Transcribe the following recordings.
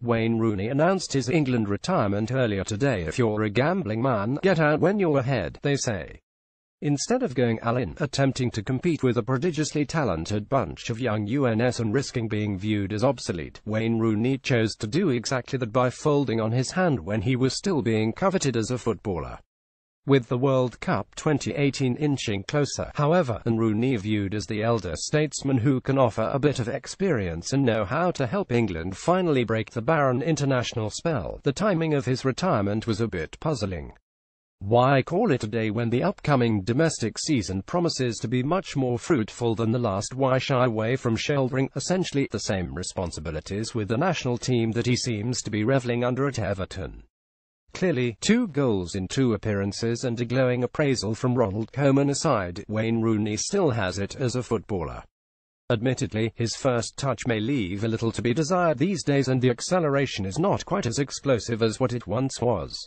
Wayne Rooney announced his England retirement earlier today. If you're a gambling man, get out when you're ahead, they say. Instead of going all in, attempting to compete with a prodigiously talented bunch of young UNS and risking being viewed as obsolete, Wayne Rooney chose to do exactly that by folding on his hand when he was still being coveted as a footballer. With the World Cup 2018 inching closer, however, and Rooney viewed as the elder statesman who can offer a bit of experience and know how to help England finally break the barren international spell, the timing of his retirement was a bit puzzling. Why call it a day when the upcoming domestic season promises to be much more fruitful than the last? Why shy away from shouldering essentially the same responsibilities with the national team that he seems to be reveling under at Everton? Clearly, 2 goals in 2 appearances and a glowing appraisal from Ronald Koeman aside, Wayne Rooney still has it as a footballer. Admittedly, his first touch may leave a little to be desired these days and the acceleration is not quite as explosive as what it once was.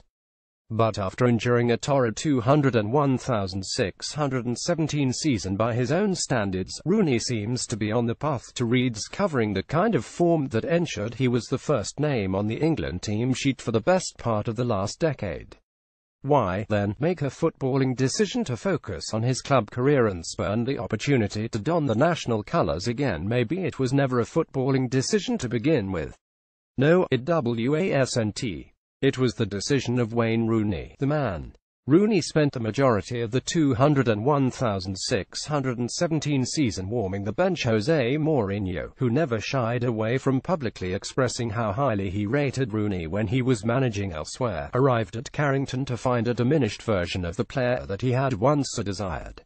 But after enduring a torrid 201,617 season by his own standards, Rooney seems to be on the path to Reed's covering the kind of form that ensured he was the first name on the England team sheet for the best part of the last decade. Why, then, make a footballing decision to focus on his club career and spurn the opportunity to don the national colours again? Maybe it was never a footballing decision to begin with. No, it wasn't. It was the decision of Wayne Rooney, the man. Rooney spent the majority of the 201,617 season warming the bench. Jose Mourinho, who never shied away from publicly expressing how highly he rated Rooney when he was managing elsewhere, arrived at Carrington to find a diminished version of the player that he had once desired.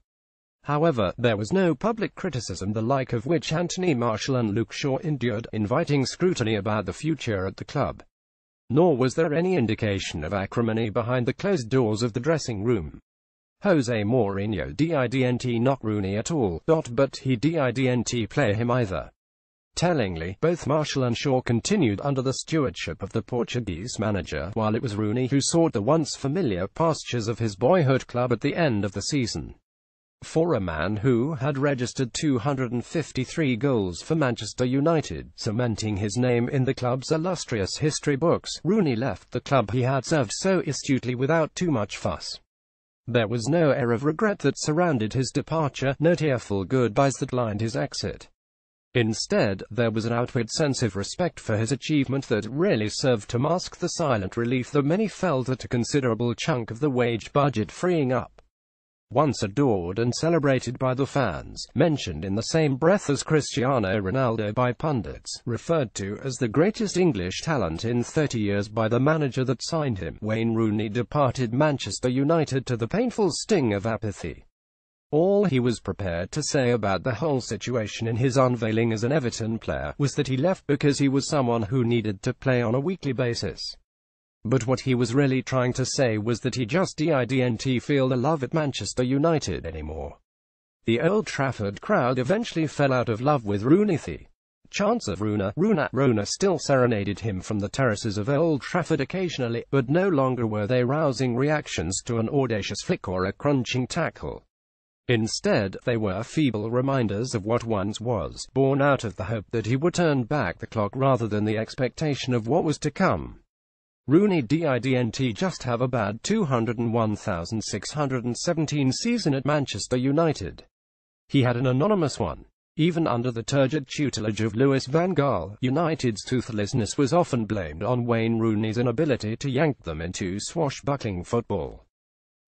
However, there was no public criticism the like of which Anthony Martial and Luke Shaw endured, inviting scrutiny about the future at the club. Nor was there any indication of acrimony behind the closed doors of the dressing room. Jose Mourinho didn't knock Rooney at all, but he didn't play him either. Tellingly, both Martial and Shaw continued under the stewardship of the Portuguese manager, while it was Rooney who sought the once familiar pastures of his boyhood club at the end of the season. For a man who had registered 253 goals for Manchester United, cementing his name in the club's illustrious history books, Rooney left the club he had served so astutely without too much fuss. There was no air of regret that surrounded his departure, no tearful goodbyes that lined his exit. Instead, there was an outward sense of respect for his achievement that really served to mask the silent relief that many felt at a considerable chunk of the wage budget freeing up. Once adored and celebrated by the fans, mentioned in the same breath as Cristiano Ronaldo by pundits, referred to as the greatest English talent in 30 years by the manager that signed him, Wayne Rooney departed Manchester United to the painful sting of apathy. All he was prepared to say about the whole situation in his unveiling as an Everton player was that he left because he was someone who needed to play on a weekly basis. But what he was really trying to say was that he just didn't feel the love at Manchester United anymore. The Old Trafford crowd eventually fell out of love with Rooney. The chants of Rona still serenaded him from the terraces of Old Trafford occasionally, but no longer were they rousing reactions to an audacious flick or a crunching tackle. Instead, they were feeble reminders of what once was, born out of the hope that he would turn back the clock rather than the expectation of what was to come. Rooney didn't just have a bad 201,617 season at Manchester United. He had an anonymous one. Even under the turgid tutelage of Louis van Gaal, United's toothlessness was often blamed on Wayne Rooney's inability to yank them into swashbuckling football.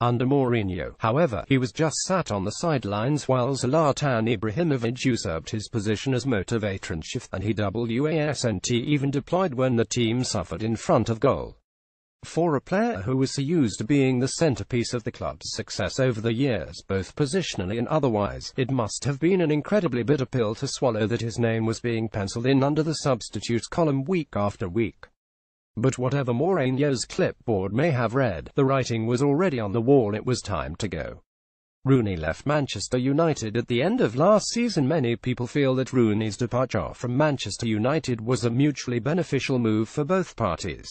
Under Mourinho, however, he was just sat on the sidelines while Zlatan Ibrahimovic usurped his position as motivator and chef, and he wasn't even deployed when the team suffered in front of goal. For a player who was so used to being the centerpiece of the club's success over the years, both positionally and otherwise, it must have been an incredibly bitter pill to swallow that his name was being penciled in under the substitutes column week after week. But whatever Mourinho's clipboard may have read, the writing was already on the wall. It was time to go. Rooney left Manchester United at the end of last season. Many people feel that Rooney's departure from Manchester United was a mutually beneficial move for both parties.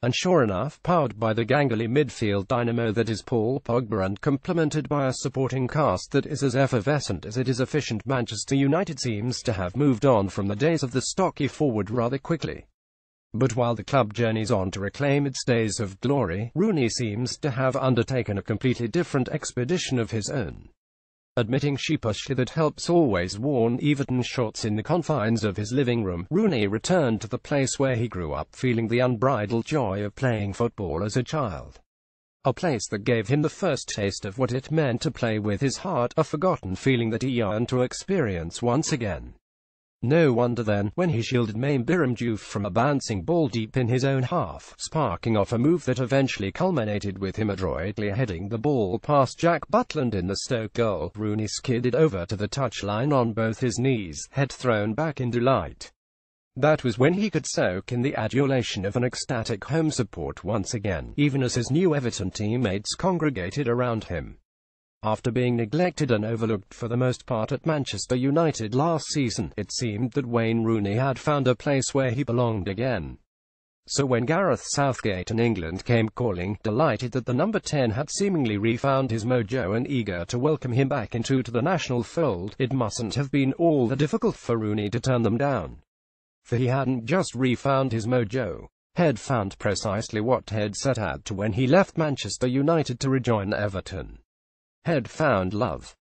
And sure enough, powered by the gangly midfield dynamo that is Paul Pogba and complemented by a supporting cast that is as effervescent as it is efficient, Manchester United seems to have moved on from the days of the stocky forward rather quickly. But while the club journeys on to reclaim its days of glory, Rooney seems to have undertaken a completely different expedition of his own. Admitting sheepishly that helps always worn Everton shorts in the confines of his living room, Rooney returned to the place where he grew up, feeling the unbridled joy of playing football as a child. A place that gave him the first taste of what it meant to play with his heart, a forgotten feeling that he yearned to experience once again. No wonder then, when he shielded Maim Biramjuf from a bouncing ball deep in his own half, sparking off a move that eventually culminated with him adroitly heading the ball past Jack Butland in the Stoke goal, Rooney skidded over to the touchline on both his knees, head thrown back in delight. That was when he could soak in the adulation of an ecstatic home support once again, even as his new Everton teammates congregated around him. After being neglected and overlooked for the most part at Manchester United last season, it seemed that Wayne Rooney had found a place where he belonged again. So when Gareth Southgate and England came calling, delighted that the number 10 had seemingly refound his mojo and eager to welcome him back into the national fold, it mustn't have been all that difficult for Rooney to turn them down. For he hadn't just refound his mojo. He'd found precisely what he'd set out to when he left Manchester United to rejoin Everton. He'd found love.